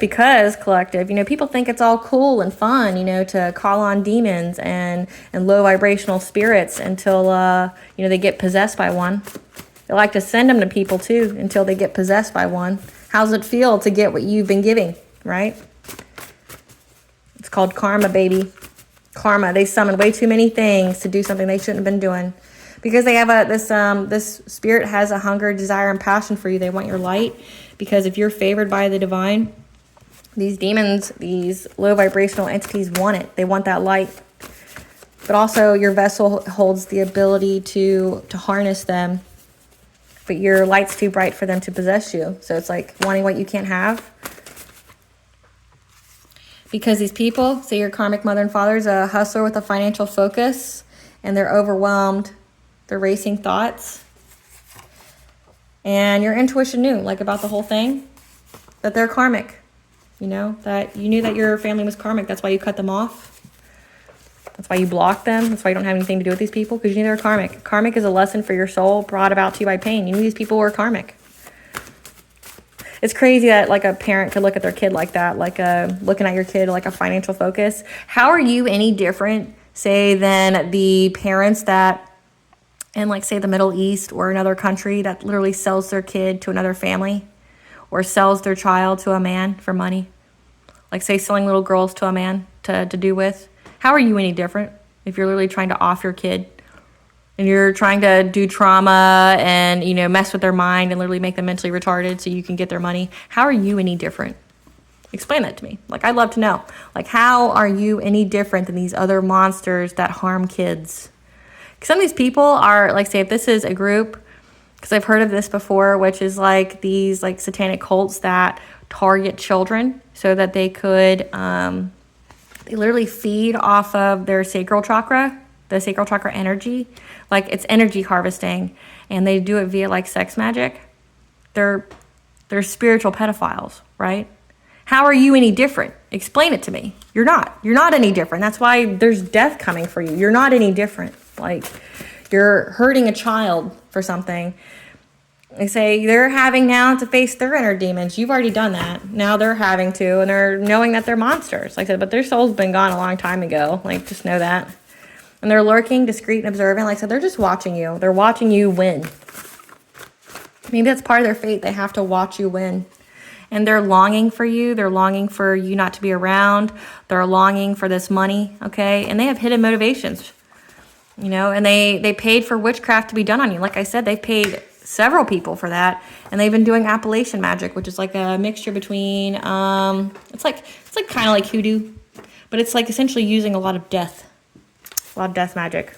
collective, people think it's all cool and fun, to call on demons and low vibrational spirits until, they get possessed by one. They like to send them to people too until they get possessed by one. How's it feel to get what you've been giving, right? It's called karma, baby. Karma. They summon way too many things to do something they shouldn't have been doing. Because they have this spirit has a hunger, desire, and passion for you. They want your light. Because if you're favored by the divine, these demons, these low vibrational entities want it. They want that light. But also your vessel holds the ability to harness them. But your light's too bright for them to possess you. So it's like wanting what you can't have. Because these people, say your karmic mother and father is a hustler with a financial focus. And they're overwhelmed. They're racing thoughts. And your intuition knew, like, about the whole thing, that they're karmic. You know, that you knew that your family was karmic. That's why you cut them off. That's why you block them. That's why you don't have anything to do with these people, because you knew they're karmic. Karmic is a lesson for your soul brought about to you by pain. You knew these people were karmic. It's crazy that, like, a parent could look at their kid like that, like looking at your kid like a financial focus. How are you any different, say, than the parents that in, like, say, the Middle East or another country that literally sells their kid to another family or sells their child to a man for money? Like, say, selling little girls to a man to do with. How are you any different if you're literally trying to off your kid and you're trying to do trauma and, you know, mess with their mind and literally make them mentally retarded so you can get their money? How are you any different? Explain that to me. Like, I'd love to know. Like, how are you any different than these other monsters that harm kids? Some of these people are, like, say, if this is a group, because I've heard of this before, which is like these, like, satanic cults that target children so that they could, they literally feed off of their sacral chakra, the sacral chakra energy. Like, it's energy harvesting, and they do it via, like, sex magic. They're spiritual pedophiles, right? How are you any different? Explain it to me. You're not. You're not any different. That's why there's death coming for you. You're not any different. Like, you're hurting a child for something. They say they're having now to face their inner demons. You've already done that. Now they're having to, and they're knowing that they're monsters. Like I said, but their soul's been gone a long time ago. Like, just know that. And they're lurking, discreet, and observant. Like I said, they're just watching you. They're watching you win. Maybe that's part of their fate. They have to watch you win. And they're longing for you. They're longing for you not to be around. They're longing for this money, okay? And they have hidden motivations, you know, and they paid for witchcraft to be done on you. Like I said, they've paid several people for that, and they've been doing appellation magic, which is like a mixture between it's like kind of like hoodoo, but it's like essentially using a lot of death magic.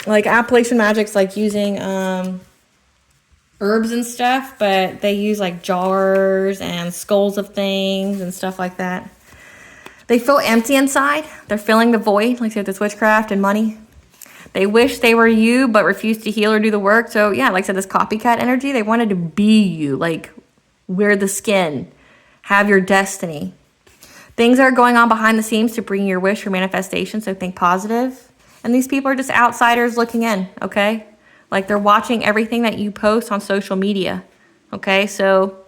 Like, appellation magic's like using herbs and stuff, but they use like jars and skulls of things and stuff like that. They feel empty inside. They're filling the void, like, say, with this witchcraft and money. They wish they were you, but refuse to heal or do the work. So, yeah, like I said, this copycat energy, they wanted to be you, like, wear the skin, have your destiny. Things are going on behind the scenes to bring your wish or manifestation, so think positive. And these people are just outsiders looking in, okay? Like, they're watching everything that you post on social media, okay? So,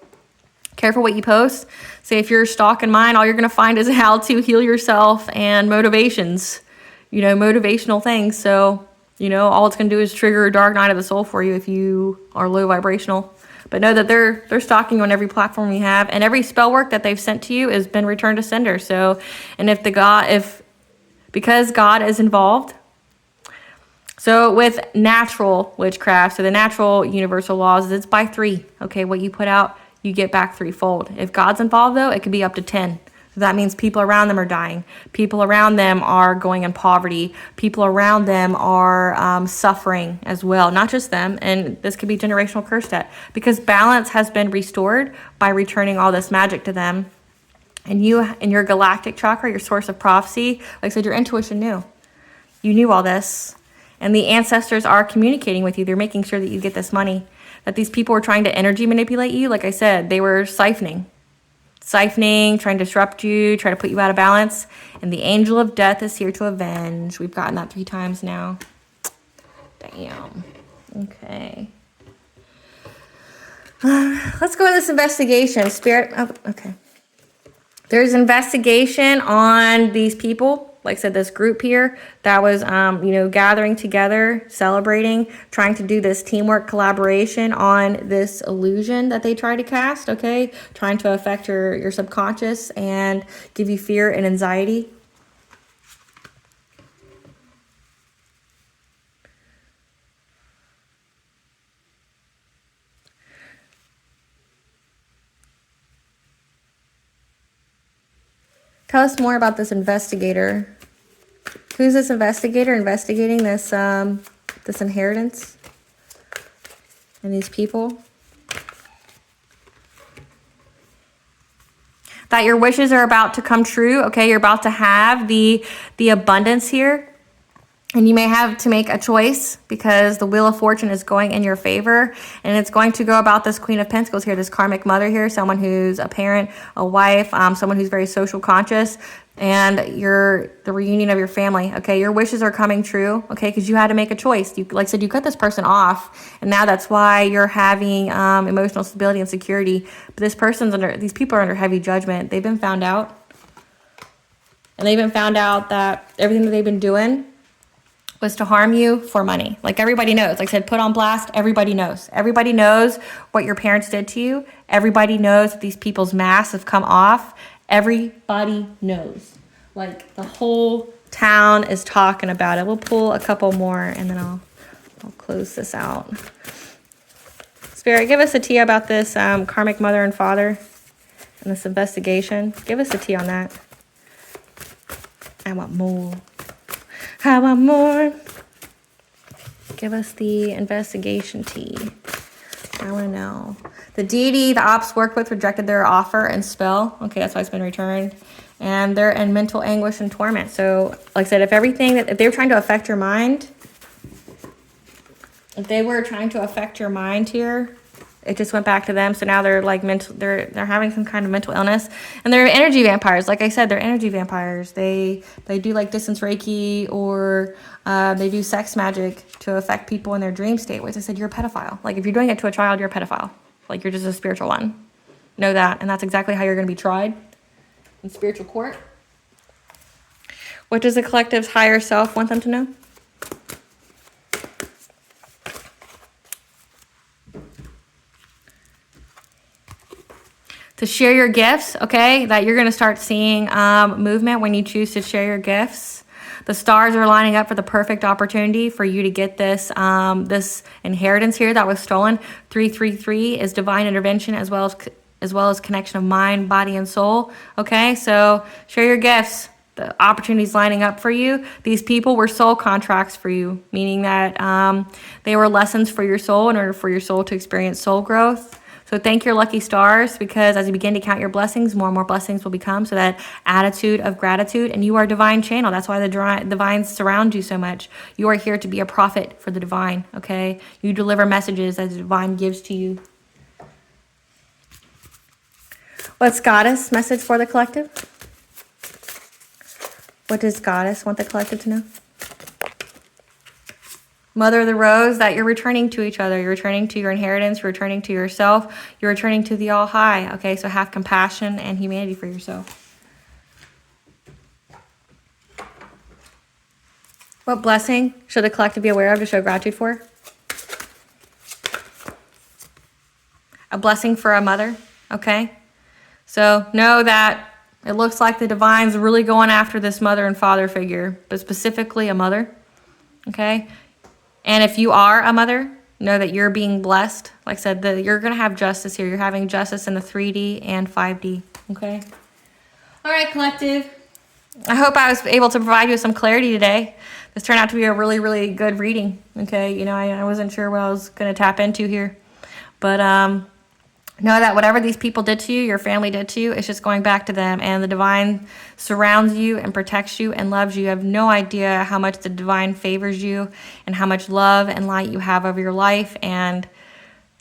careful what you post. Say, if you're stalking mine, all you're going to find is how to heal yourself and motivations. You know, motivational things. So, you know, all it's going to do is trigger a dark night of the soul for you if you are low vibrational. But know that they're stalking you on every platform we have, and every spell work that they've sent to you has been returned to sender. So, and because God is involved. So with natural witchcraft, so the natural universal laws is it's by 3. Okay, what you put out, you get back 3-fold. If God's involved, though, it could be up to 10. So that means people around them are dying. People around them are going in poverty. People around them are suffering as well. Not just them. And this could be generational curse debt. Because balance has been restored by returning all this magic to them. And you, in your galactic chakra, your source of prophecy, like I said, your intuition knew. You knew all this. And the ancestors are communicating with you. They're making sure that you get this money. That these people were trying to energy manipulate you. Like I said, they were siphoning, trying to disrupt you, try to put you out of balance. And the angel of death is here to avenge. We've gotten that 3 times now. Damn. Okay. Let's go to this investigation. Spirit. Oh, okay. There's investigation on these people. Like I said, this group here that was, gathering together, celebrating, trying to do this teamwork collaboration on this illusion that they try to cast, okay? Trying to affect your subconscious and give you fear and anxiety. Tell us more about this investigator. Who's this investigator investigating this this inheritance and these people? That your wishes are about to come true. Okay, you're about to have the abundance here. And you may have to make a choice because the Wheel of Fortune is going in your favor. And it's going to go about this Queen of Pentacles here, this karmic mother here, someone who's a parent, a wife, someone who's very social conscious, and the reunion of your family. Okay, your wishes are coming true. Okay, because you had to make a choice. You, like I said, you cut this person off, and now that's why you're having emotional stability and security. But these people are under heavy judgment. They've been found out. And they've been found out that everything that they've been doing was to harm you for money. Like everybody knows. Like I said, put on blast, everybody knows. Everybody knows what your parents did to you. Everybody knows that these people's masks have come off. Everybody knows. Like the whole town is talking about it. We'll pull a couple more and then I'll close this out. Spirit, give us a tea about this karmic mother and father and this investigation. Give us a tea on that. I want more. I want more. Give us the investigation tea. I want to know. The deity the ops worked with rejected their offer and spell. Okay, that's why it's been returned. And they're in mental anguish and torment. So, like I said, if they were trying to affect your mind, here, it just went back to them. So now they're like they're having some kind of mental illness, and they're energy vampires. Like I said, they're energy vampires. They do like distance Reiki, or they do sex magic to affect people in their dream state. Which I said, you're a pedophile. Like if you're doing it to a child, you're a pedophile. Like you're just a spiritual one. Know that, and that's exactly how you're going to be tried in spiritual court. What does the collective's higher self want them to know? To share your gifts, okay? That you're going to start seeing movement when you choose to share your gifts. The stars are lining up for the perfect opportunity for you to get this this inheritance here that was stolen. 333 is divine intervention as well as connection of mind, body, and soul. Okay, so share your gifts. The opportunities lining up for you. These people were soul contracts for you, meaning that they were lessons for your soul in order for your soul to experience soul growth. So thank your lucky stars, because as you begin to count your blessings, more and more blessings will become. So that attitude of gratitude, and you are a divine channel. That's why the divines surround you so much. You are here to be a prophet for the divine, okay? You deliver messages as the divine gives to you. What's Goddess' message for the collective? What does Goddess want the collective to know? Mother of the Rose, that you're returning to each other. You're returning to your inheritance. You're returning to yourself. You're returning to the All High. Okay, so have compassion and humanity for yourself. What blessing should the collective be aware of to show gratitude for? A blessing for a mother, okay? So know that it looks like the divine's really going after this mother and father figure, but specifically a mother, okay? And if you are a mother, know that you're being blessed. Like I said, you're going to have justice here. You're having justice in the 3D and 5D, okay? All right, collective. I hope I was able to provide you with some clarity today. This turned out to be a really, really good reading, okay? You know, I wasn't sure what I was going to tap into here. But know that whatever these people did to you, your family did to you, it's just going back to them. And the divine surrounds you and protects you and loves you. You have no idea how much the divine favors you and how much love and light you have over your life. And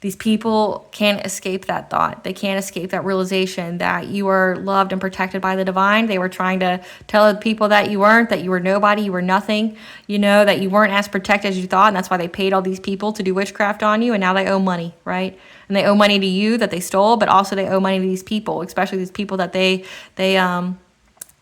these people can't escape that thought. They can't escape that realization that you are loved and protected by the divine. They were trying to tell the people that you weren't, that you were nobody, you were nothing, you know, that you weren't as protected as you thought. And that's why they paid all these people to do witchcraft on you. And now they owe money, right? And they owe money to you that they stole, but also they owe money to these people, especially these people that they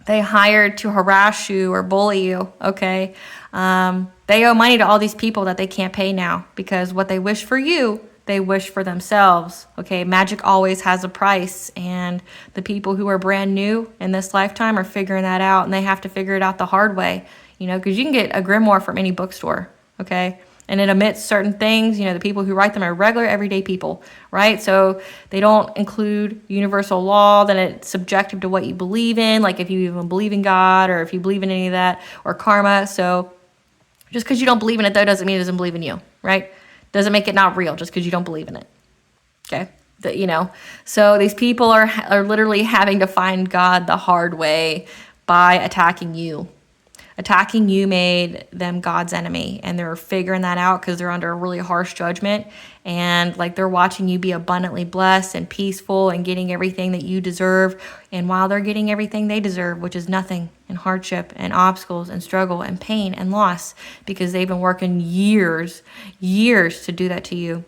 hired to harass you or bully you, okay? They owe money to all these people that they can't pay now, because what they wish for you, they wish for themselves, okay? Magic always has a price, and the people who are brand new in this lifetime are figuring that out, and they have to figure it out the hard way, you know, because you can get a grimoire from any bookstore, okay? And it omits certain things. You know, the people who write them are regular, everyday people, right? So they don't include universal law, then it's subjective to what you believe in, like if you even believe in God or if you believe in any of that, or karma. So just because you don't believe in it, though, doesn't mean it doesn't believe in you, right? Doesn't make it not real just because you don't believe in it, okay? You know, so these people are literally having to find God the hard way by attacking you. Attacking you made them God's enemy, and they're figuring that out because they're under a really harsh judgment, and like they're watching you be abundantly blessed and peaceful and getting everything that you deserve. And while they're getting everything they deserve, which is nothing, and hardship and obstacles and struggle and pain and loss, because they've been working years to do that to you.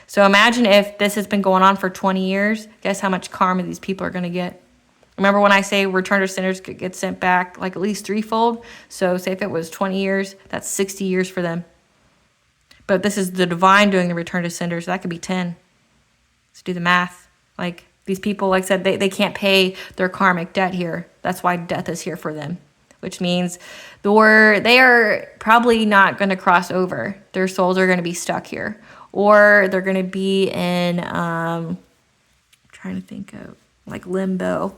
So imagine if this has been going on for 20 years, guess how much karma these people are going to get. Remember when I say return to sinners get sent back like at least threefold? So say if it was 20 years, that's 60 years for them. But this is the divine doing the return to sinners. That could be 10. Let's do the math. Like these people, like I said, they can't pay their karmic debt here. That's why death is here for them, which means they are probably not going to cross over. Their souls are going to be stuck here. Or they're going to be in, I'm trying to think of, like limbo.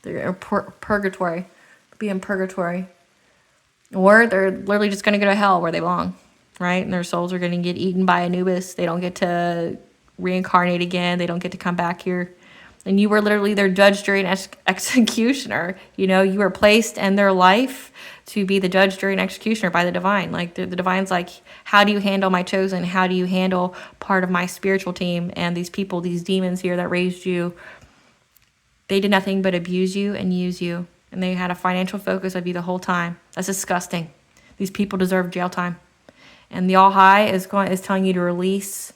They're in purgatory, be in purgatory. Or they're literally just going to go to hell where they belong, right? And their souls are going to get eaten by Anubis. They don't get to reincarnate again. They don't get to come back here. And you were literally their judge, jury, and executioner. You know, you were placed in their life to be the judge, jury, and executioner by the divine. Like the divine's like, how do you handle my chosen? How do you handle part of my spiritual team? And these people, these demons here that raised you, they did nothing but abuse you and use you. And they had a financial focus of you the whole time. That's disgusting. These people deserve jail time. And the All High is telling you to release,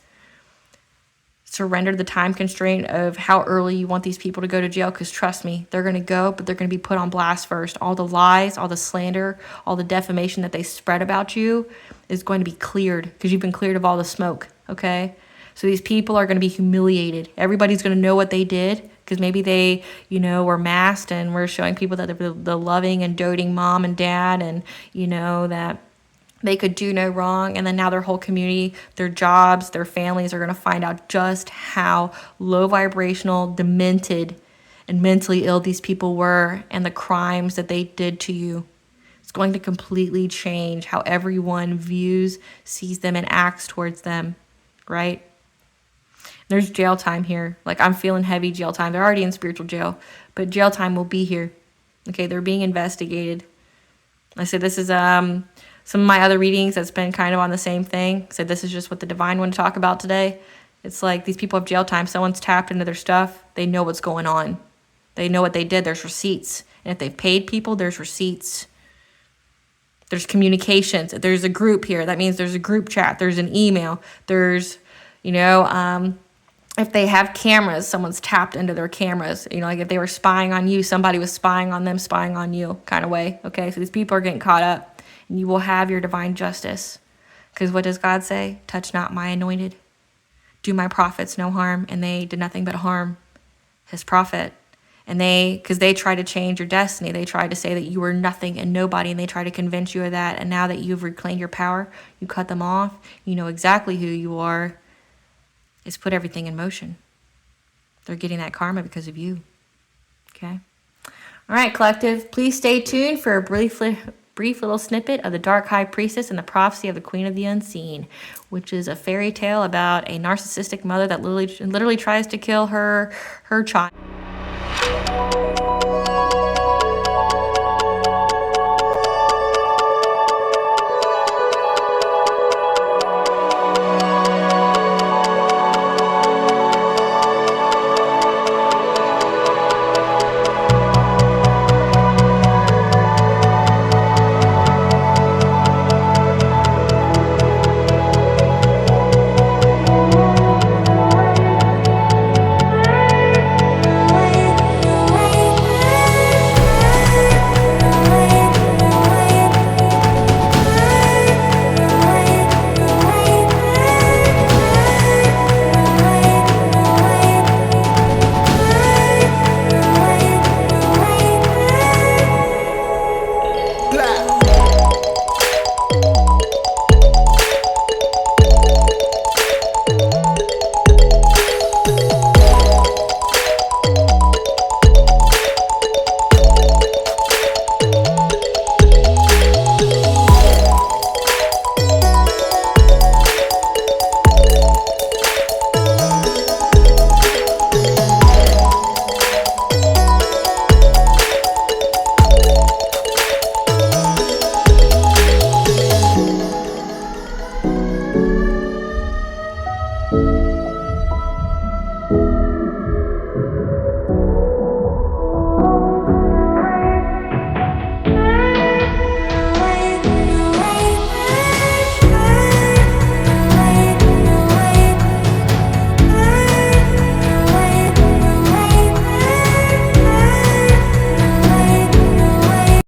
surrender the time constraint of how early you want these people to go to jail. Because trust me, they're going to go, but they're going to be put on blast first. All the lies, all the slander, all the defamation that they spread about you is going to be cleared because you've been cleared of all the smoke, okay? So these people are going to be humiliated. Everybody's going to know what they did because maybe they, were masked and were showing people that they're the loving and doting mom and dad and, that they could do no wrong. And then now their whole community, their jobs, their families are going to find out just how low vibrational, demented, and mentally ill these people were and the crimes that they did to you. It's going to completely change how everyone views, sees them, and acts towards them, right? There's jail time here. Like I'm feeling heavy jail time. They're already in spiritual jail, but jail time will be here. Okay, they're being investigated. I said this is some of my other readings that's been kind of on the same thing. So this is just what the divine wanted to talk about today. It's like these people have jail time. Someone's tapped into their stuff. They know what's going on. They know what they did. There's receipts. And if they've paid people, there's receipts. There's communications. There's a group here. That means there's a group chat. There's an email. There's, if they have cameras, someone's tapped into their cameras. Like if they were spying on you, somebody was spying on them, spying on you kind of way. Okay, so these people are getting caught up. And you will have your divine justice. Because what does God say? Touch not my anointed. Do my prophets no harm. And they did nothing but harm his prophet. And because they tried to change your destiny. They tried to say that you were nothing and nobody. And they tried to convince you of that. And now that you've reclaimed your power, you cut them off. You know exactly who you are. It's put everything in motion. They're getting that karma because of you. Okay? All right, collective. Please stay tuned for a brief little snippet of the Dark High Priestess and the Prophecy of the Queen of the Unseen, which is a fairy tale about a narcissistic mother that literally tries to kill her child.